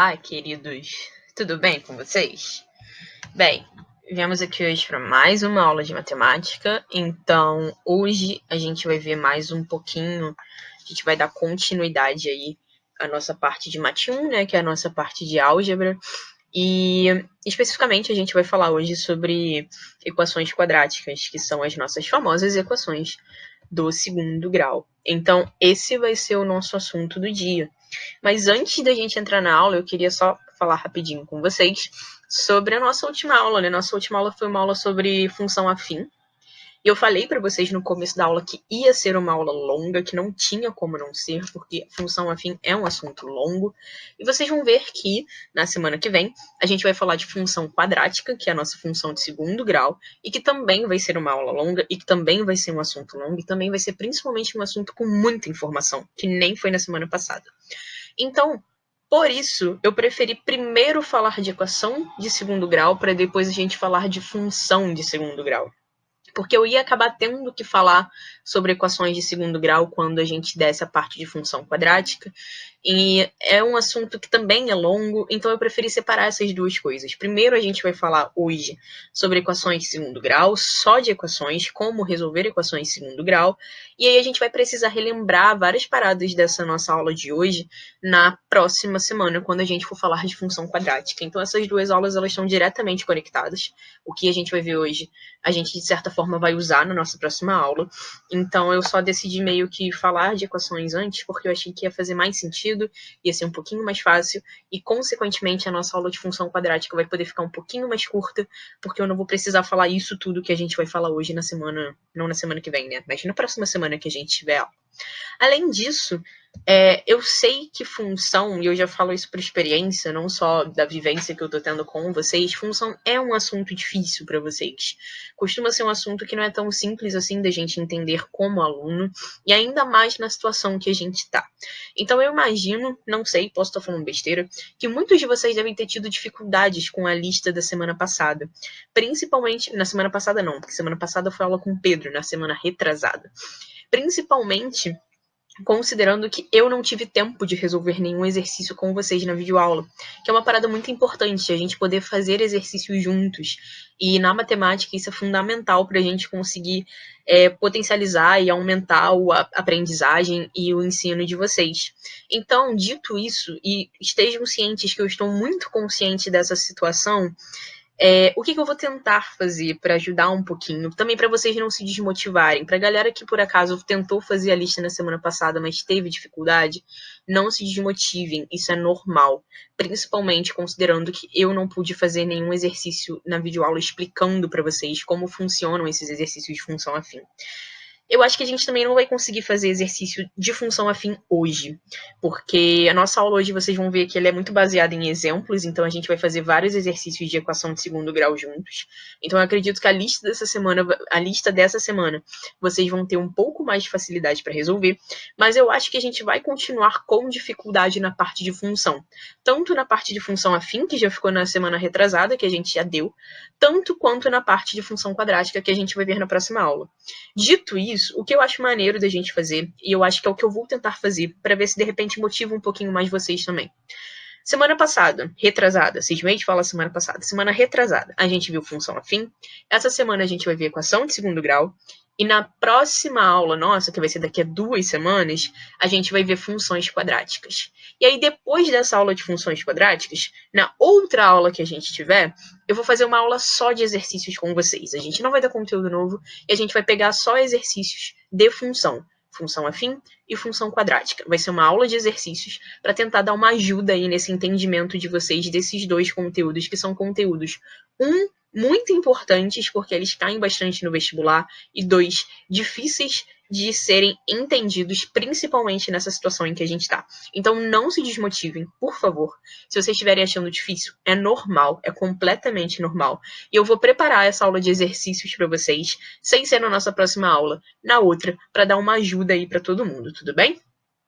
Olá, queridos! Tudo bem com vocês? Bem, viemos aqui hoje para mais uma aula de matemática, então hoje a gente vai ver mais um pouquinho, a gente vai dar continuidade aí à nossa parte de Mate 1, né, que é a nossa parte de álgebra, e especificamente a gente vai falar hoje sobre equações quadráticas, que são as nossas famosas equações do segundo grau. Então, esse vai ser o nosso assunto do dia. Mas antes da gente entrar na aula, eu queria só falar rapidinho com vocês sobre a nossa última aula, né? Nossa última aula foi uma aula sobre função afim. E eu falei para vocês no começo da aula que ia ser uma aula longa, que não tinha como não ser, porque função afim é um assunto longo. E vocês vão ver que, na semana que vem, a gente vai falar de função quadrática, que é a nossa função de segundo grau, e que também vai ser uma aula longa, e que também vai ser um assunto longo, e também vai ser principalmente um assunto com muita informação, que nem foi na semana passada. Então, por isso, eu preferi primeiro falar de equação de segundo grau, para depois a gente falar de função de segundo grau. Porque eu ia acabar tendo que falar sobre equações de segundo grau quando a gente desse a parte de função quadrática. E é um assunto que também é longo, então eu preferi separar essas duas coisas. Primeiro a gente vai falar hoje sobre equações de segundo grau, só de equações, como resolver equações de segundo grau. E aí a gente vai precisar relembrar várias paradas dessa nossa aula de hoje na próxima semana, quando a gente for falar de função quadrática. Então essas duas aulas elas estão diretamente conectadas. O que a gente vai ver hoje, a gente de certa forma vai usar na nossa próxima aula. Então eu só decidi meio que falar de equações antes, porque eu achei que ia fazer mais sentido, ia ser um pouquinho mais fácil, e consequentemente a nossa aula de função quadrática vai poder ficar um pouquinho mais curta, porque eu não vou precisar falar isso tudo que a gente vai falar hoje na semana, não na semana que vem, né? Mas na próxima semana que a gente tiver aula. Além disso, eu sei que função, e eu já falo isso por experiência, não só da vivência que eu tô tendo com vocês, função é um assunto difícil para vocês. Costuma ser um assunto que não é tão simples assim da gente entender como aluno, e ainda mais na situação que a gente tá. Então eu imagino, não sei, posso estar falando besteira, que muitos de vocês devem ter tido dificuldades com a lista da semana passada. Principalmente, na semana passada não, porque semana passada foi aula com o Pedro, na semana retrasada. Principalmente considerando que eu não tive tempo de resolver nenhum exercício com vocês na videoaula, que é uma parada muito importante, a gente poder fazer exercícios juntos. E na matemática isso é fundamental para a gente conseguir potencializar e aumentar a aprendizagem e o ensino de vocês. Então, dito isso, e estejam cientes que eu estou muito consciente dessa situação, o que eu vou tentar fazer para ajudar um pouquinho, também para vocês não se desmotivarem, para a galera que por acaso tentou fazer a lista na semana passada, mas teve dificuldade, não se desmotivem, isso é normal, principalmente considerando que eu não pude fazer nenhum exercício na videoaula explicando para vocês como funcionam esses exercícios de função afim. Eu acho que a gente também não vai conseguir fazer exercício de função afim hoje, porque a nossa aula hoje vocês vão ver que ela é muito baseada em exemplos, então a gente vai fazer vários exercícios de equação de segundo grau juntos. Então eu acredito que a lista dessa semana, vocês vão ter um pouco mais de facilidade para resolver, mas eu acho que a gente vai continuar com dificuldade na parte de função, tanto na parte de função afim, que já ficou na semana retrasada, que a gente já deu, tanto quanto na parte de função quadrática, que a gente vai ver na próxima aula. Dito isso, o que eu acho maneiro da gente fazer, e eu acho que é o que eu vou tentar fazer, para ver se de repente motiva um pouquinho mais vocês também. Semana passada, retrasada, cismei de falar semana passada, semana retrasada, a gente viu função afim. Essa semana a gente vai ver equação de segundo grau. E na próxima aula nossa, que vai ser daqui a 2 semanas, a gente vai ver funções quadráticas. E aí, depois dessa aula de funções quadráticas, na outra aula que a gente tiver, eu vou fazer uma aula só de exercícios com vocês. A gente não vai dar conteúdo novo e a gente vai pegar só exercícios de função afim e função quadrática. Vai ser uma aula de exercícios para tentar dar uma ajuda aí nesse entendimento de vocês desses dois conteúdos, que são conteúdos, muito importantes, porque eles caem bastante no vestibular, e 2, difíceis de serem entendidos, principalmente nessa situação em que a gente está. Então não se desmotivem, por favor. Se vocês estiverem achando difícil, é normal, é completamente normal. E eu vou preparar essa aula de exercícios para vocês, sem ser na nossa próxima aula, na outra, para dar uma ajuda aí para todo mundo, tudo bem?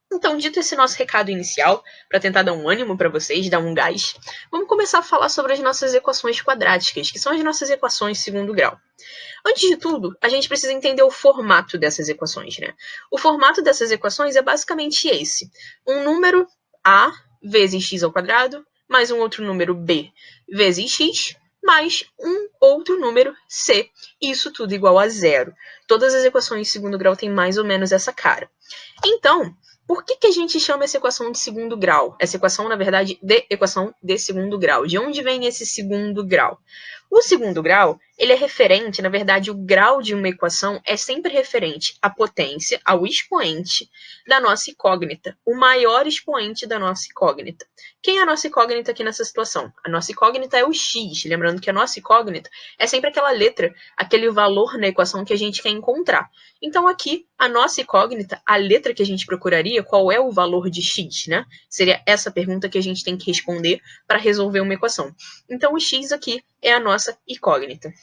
Então, dito esse nosso recado inicial, para tentar dar um ânimo para vocês, dar um gás, vamos começar a falar sobre as nossas equações quadráticas, que são as nossas equações de segundo grau. Antes de tudo, a gente precisa entender o formato dessas equações, né? O formato dessas equações é basicamente esse: um número a vezes x ao quadrado mais um outro número b vezes x, mais um outro número c. Isso tudo igual a zero. Todas as equações de segundo grau têm mais ou menos essa cara. Então, por que a gente chama essa equação de segundo grau? Essa equação, na verdade, de equação de segundo grau. De onde vem esse segundo grau? O segundo grau, ele é referente, na verdade, o grau de uma equação é sempre referente à potência, ao expoente da nossa incógnita, o maior expoente da nossa incógnita. Quem é a nossa incógnita aqui nessa situação? A nossa incógnita é o x, lembrando que a nossa incógnita é sempre aquela letra, aquele valor na equação que a gente quer encontrar. Então aqui, a nossa incógnita, a letra que a gente procuraria, qual é o valor de x, né? Seria essa pergunta que a gente tem que responder para resolver uma equação. Então o x aqui é a nossa incógnita.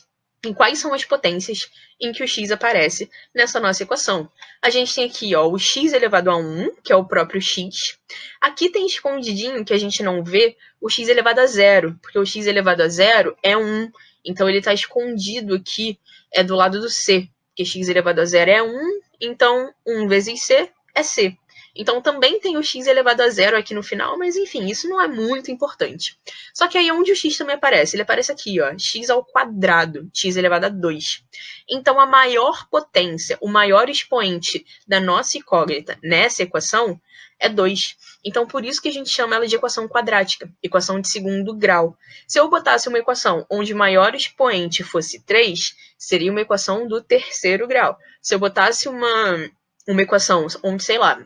E quais são as potências em que o x aparece nessa nossa equação? A gente tem aqui ó, o x elevado a 1, que é o próprio x. Aqui tem escondidinho, que a gente não vê, o x elevado a 0, porque o x elevado a 0 é 1. Então ele está escondido aqui, é do lado do c, porque x elevado a 0 é 1, então 1 vezes c é c. Então também tem o x elevado a 0 aqui no final, mas enfim, isso não é muito importante. Só que aí onde o x também aparece? Ele aparece aqui, ó, x ao quadrado, x elevado a 2. Então a maior potência, o maior expoente da nossa incógnita nessa equação é 2. Então por isso que a gente chama ela de equação quadrática, equação de segundo grau. Se eu botasse uma equação onde o maior expoente fosse 3, seria uma equação do terceiro grau. Se eu botasse uma equação onde, sei lá,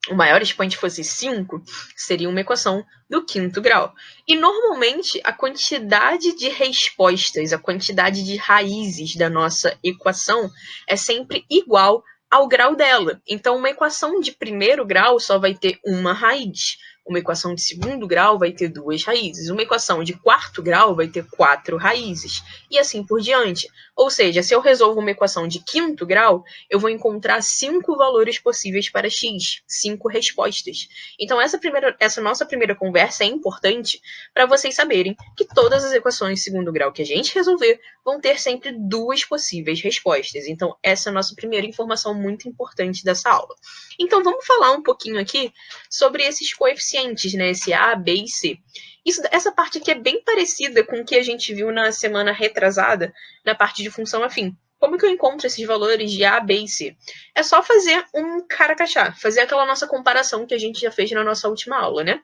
o maior expoente fosse 5, seria uma equação do quinto grau. E normalmente a quantidade de respostas, a quantidade de raízes da nossa equação é sempre igual ao grau dela. Então uma equação de primeiro grau só vai ter uma raiz. Uma equação de segundo grau vai ter 2 raízes. Uma equação de quarto grau vai ter 4 raízes. E assim por diante. Ou seja, se eu resolvo uma equação de quinto grau, eu vou encontrar 5 valores possíveis para x, 5 respostas. Então essa nossa primeira conversa é importante para vocês saberem que todas as equações de segundo grau que a gente resolver vão ter sempre 2 possíveis respostas. Então essa é a nossa primeira informação muito importante dessa aula. Então vamos falar um pouquinho aqui sobre esses coeficientes, né? Esse A, B e C. Essa parte aqui é bem parecida com o que a gente viu na semana retrasada, na parte de função afim. Como que eu encontro esses valores de A, B e C? É só fazer um caracachá, fazer aquela nossa comparação que a gente já fez na nossa última aula, né?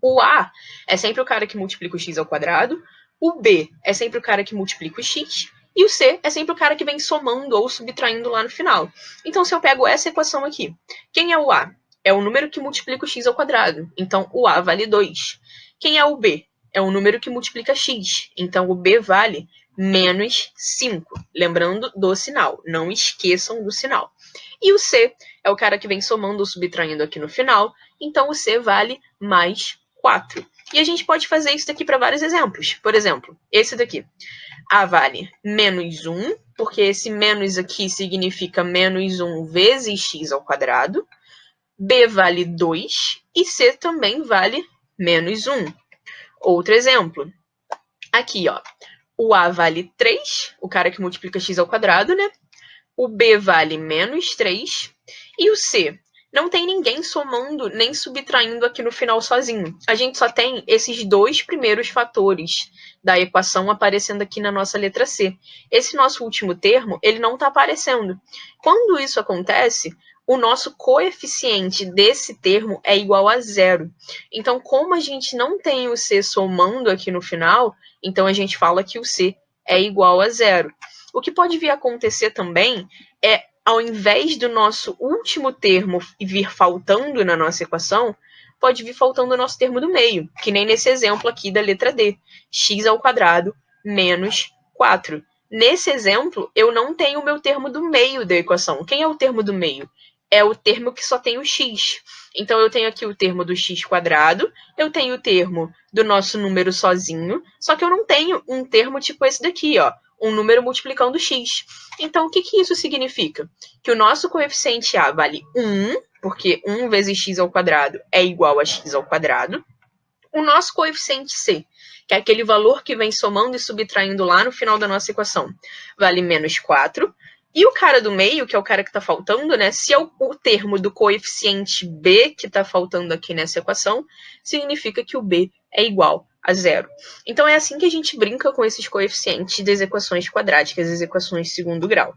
O A é sempre o cara que multiplica o x ao quadrado, o B é sempre o cara que multiplica o x, e o C é sempre o cara que vem somando ou subtraindo lá no final. Então, se eu pego essa equação aqui, quem é o A? É o número que multiplica o x ao quadrado, então o A vale 2. Quem é o B? É o número que multiplica x, então o B vale menos 5. Lembrando do sinal, não esqueçam do sinal. E o C é o cara que vem somando ou subtraindo aqui no final, então o C vale mais 4. E a gente pode fazer isso daqui para vários exemplos. Por exemplo, esse daqui. A vale menos 1, porque esse menos aqui significa menos 1 vezes x ao quadrado. B vale 2 e C também vale menos 1. Outro exemplo. Aqui, ó. O A vale 3, o cara que multiplica x ao quadrado, né? O B vale menos 3 e o C não tem ninguém somando nem subtraindo aqui no final sozinho. A gente só tem esses 2 primeiros fatores da equação aparecendo aqui na nossa letra C. Esse nosso último termo, ele não está aparecendo. Quando isso acontece, o nosso coeficiente desse termo é igual a 0. Então, como a gente não tem o C somando aqui no final, então a gente fala que o C é igual a 0. O que pode vir a acontecer também é, ao invés do nosso último termo vir faltando na nossa equação, pode vir faltando o nosso termo do meio, que nem nesse exemplo aqui da letra D, x ao quadrado menos 4. Nesse exemplo, eu não tenho o meu termo do meio da equação. Quem é o termo do meio? É o termo que só tem o x. Então, eu tenho aqui o termo do x quadrado, eu tenho o termo do nosso número sozinho, só que eu não tenho um termo tipo esse daqui, ó, um número multiplicando x. Então, o que isso significa? Que o nosso coeficiente A vale 1, porque 1 vezes x ao quadrado é igual a x ao quadrado. O nosso coeficiente C, que é aquele valor que vem somando e subtraindo lá no final da nossa equação, vale menos 4. E o cara do meio, que é o cara que está faltando, né? Se é o termo do coeficiente B que está faltando aqui nessa equação, significa que o B é igual a zero. Então é assim que a gente brinca com esses coeficientes das equações quadráticas, as equações de segundo grau.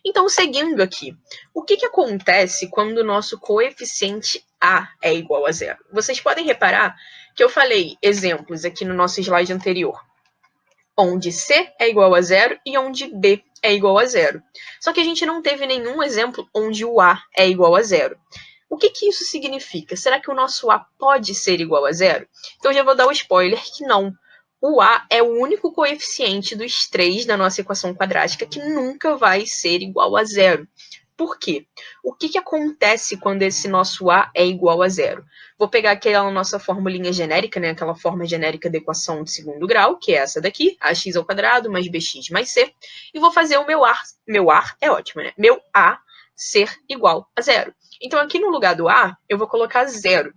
Então, seguindo aqui, o que acontece quando o nosso coeficiente A é igual a zero? Vocês podem reparar que eu falei exemplos aqui no nosso slide anterior, onde C é igual a zero e onde B é igual a zero. Só que a gente não teve nenhum exemplo onde o A é igual a zero. O que isso significa? Será que o nosso A pode ser igual a zero? Então, eu já vou dar o spoiler que não. O A é o único coeficiente dos três da nossa equação quadrática que nunca vai ser igual a zero. Por quê? O que acontece quando esse nosso A é igual a zero? Vou pegar aquela nossa formulinha genérica, né? Aquela forma genérica da equação de segundo grau, que é essa daqui, ax ao quadrado mais bx mais c, e vou fazer o meu A é ótimo, né? Meu A ser igual a zero. Então, aqui no lugar do A, eu vou colocar zero.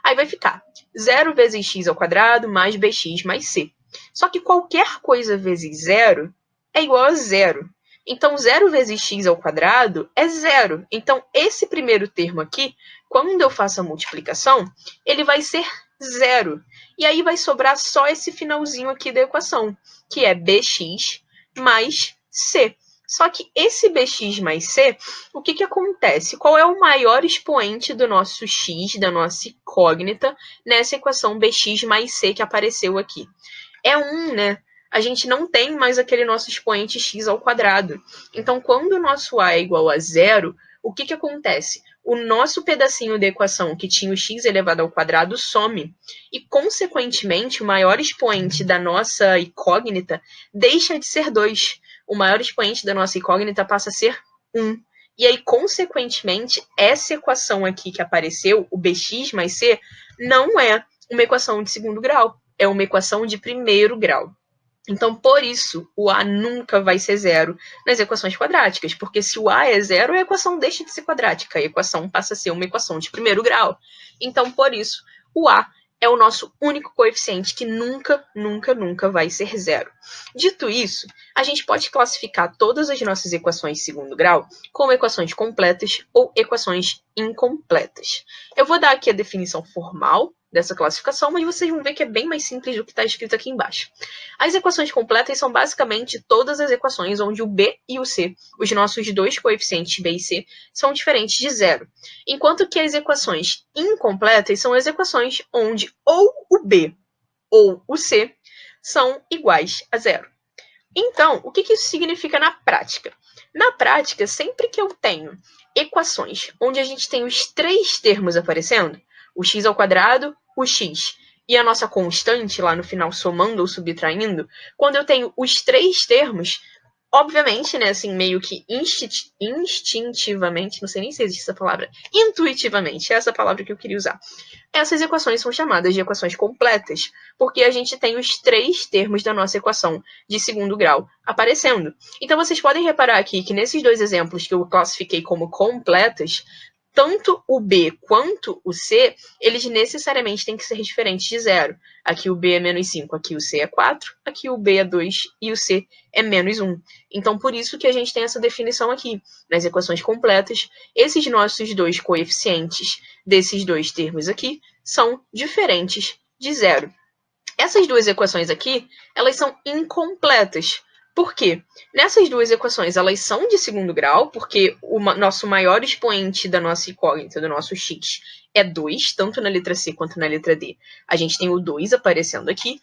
Aí vai ficar 0 vezes x ao quadrado mais bx mais c. Só que qualquer coisa vezes zero é igual a zero. Então, 0 vezes x ao quadrado é zero. Então, esse primeiro termo aqui, quando eu faço a multiplicação, ele vai ser zero. E aí vai sobrar só esse finalzinho aqui da equação, que é bx mais c. Só que esse bx mais c, o que acontece? Qual é o maior expoente do nosso x, da nossa incógnita, nessa equação bx mais c que apareceu aqui? É 1, né? A gente não tem mais aquele nosso expoente x ao quadrado. Então, quando o nosso a é igual a zero, o que acontece? O nosso pedacinho da equação que tinha o x elevado ao quadrado some. E, consequentemente, o maior expoente da nossa incógnita deixa de ser 2. O maior expoente da nossa incógnita passa a ser 1. E aí, consequentemente, essa equação aqui que apareceu, o bx mais c, não é uma equação de segundo grau. É uma equação de primeiro grau. Então, por isso, o A nunca vai ser zero nas equações quadráticas, porque se o A é zero, a equação deixa de ser quadrática, a equação passa a ser uma equação de primeiro grau. Então, por isso, o A é o nosso único coeficiente que nunca, nunca, nunca vai ser zero. Dito isso, a gente pode classificar todas as nossas equações de segundo grau como equações completas ou equações incompletas. Eu vou dar aqui a definição formal dessa classificação, mas vocês vão ver que é bem mais simples do que está escrito aqui embaixo. As equações completas são basicamente todas as equações onde o b e o c, os nossos dois coeficientes b e c, são diferentes de zero. Enquanto que as equações incompletas são as equações onde ou o b ou o c são iguais a zero. Então, o que isso significa na prática? Na prática, sempre que eu tenho equações onde a gente tem os três termos aparecendo, o x ao quadrado, o x e a nossa constante lá no final somando ou subtraindo, quando eu tenho os três termos, obviamente, né, assim, meio que instintivamente, não sei nem se existe essa palavra, intuitivamente, é essa palavra que eu queria usar. Essas equações são chamadas de equações completas, porque a gente tem os três termos da nossa equação de segundo grau aparecendo. Então, vocês podem reparar aqui que nesses dois exemplos que eu classifiquei como completas, tanto o B quanto o C, eles necessariamente têm que ser diferentes de zero. Aqui o B é menos 5, aqui o C é 4, aqui o B é 2 e o C é menos 1. Então, por isso que a gente tem essa definição aqui. Nas equações completas, esses nossos dois coeficientes desses dois termos aqui são diferentes de zero. Essas duas equações aqui, elas são incompletas. Por quê? Nessas duas equações, elas são de segundo grau, porque o nosso maior expoente da nossa incógnita, do nosso x, é 2, tanto na letra C quanto na letra D. A gente tem o 2 aparecendo aqui,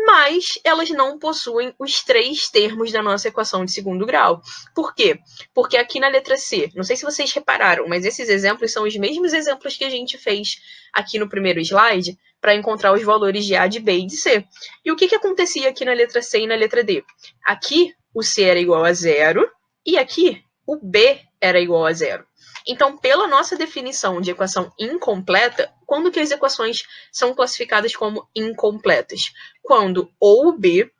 mas elas não possuem os três termos da nossa equação de segundo grau. Por quê? Porque aqui na letra C, não sei se vocês repararam, mas esses exemplos são os mesmos exemplos que a gente fez aqui no primeiro slide para encontrar os valores de A, de B e de C. E o que acontecia aqui na letra C e na letra D? Aqui o C era igual a zero e aqui o B era igual a zero. Então, pela nossa definição de equação incompleta, quando que as equações são classificadas como incompletas? Quando ou o B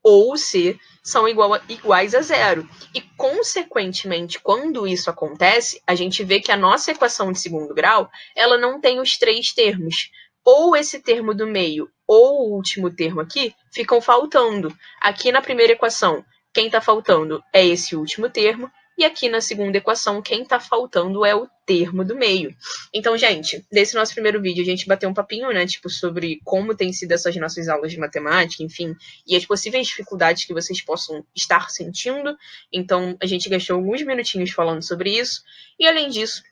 ou o C são iguais a zero. E, consequentemente, quando isso acontece, a gente vê que a nossa equação de segundo grau, ela não tem os três termos. Ou esse termo do meio ou o último termo aqui ficam faltando. Aqui na primeira equação, quem está faltando é esse último termo, E aqui na segunda equação, quem está faltando é o termo do meio. Então, gente, nesse nosso primeiro vídeo, a gente bateu um papinho, né, tipo, sobre como tem sido essas nossas aulas de matemática, enfim, e as possíveis dificuldades que vocês possam estar sentindo. Então, a gente gastou alguns minutinhos falando sobre isso. E, além disso,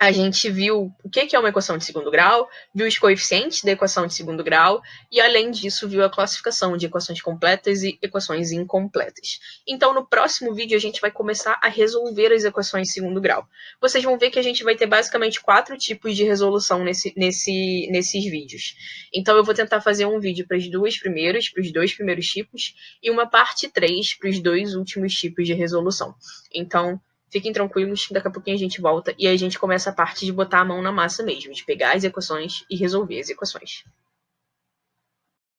a gente viu o que é uma equação de segundo grau, viu os coeficientes da equação de segundo grau e, além disso, viu a classificação de equações completas e equações incompletas. Então, no próximo vídeo, a gente vai começar a resolver as equações de segundo grau. Vocês vão ver que a gente vai ter basicamente 4 tipos de resolução nesses vídeos. Então, eu vou tentar fazer um vídeo para os dois primeiros tipos, e uma parte 3 para os 2 últimos tipos de resolução. Então, fiquem tranquilos, daqui a pouquinho a gente volta e aí a gente começa a parte de botar a mão na massa mesmo, de pegar as equações e resolver as equações.